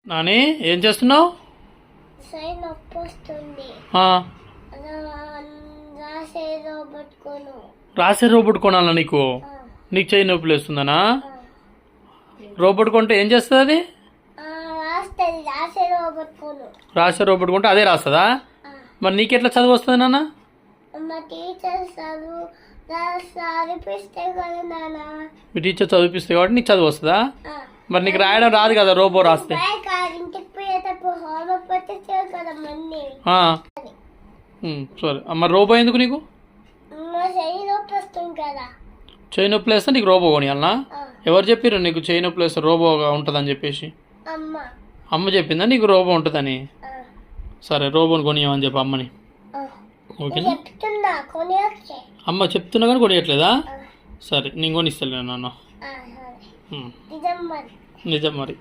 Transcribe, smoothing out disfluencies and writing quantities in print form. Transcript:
నాని ఏం చేస్తున్నావు? రాసే రోబోట్ కొనాలా నీకు? నీకు చేయి నొప్పి లేస్తుందనా? రోబోట్ కొంటే ఏం చేస్తుంది అది? రాసే రోబోట్ కొంటే అదే రాస్తుందా? మరి నీకెట్లా చదువు వస్తుంది నాన్న? మీ టీచర్ చదివిపిస్తే కాబట్టి నీకు చదువు వస్తుందా? మరి నీకు రాయడం రాదు కదా రోబో రాస్తే? సరే మరి రోబో ఎందుకు నీకు? చేయి నొప్పి వేస్తే నీకు రోబో కొనియాలనా? ఎవరు చెప్పారు నీకు చేయి నొప్పి వేస్తే రోబోగా ఉంటుందని చెప్పేసి? అమ్మ చెప్పిందా నీకు రోబో ఉంటుందని? సరే రోబోని కొనియమని చెప్పు అమ్మని. ఓకేనా? అమ్మ చెప్తున్నా కానీ కొనియట్లేదా? సరే నేను కొనిస్తాను నాన్న. నిజం మరి.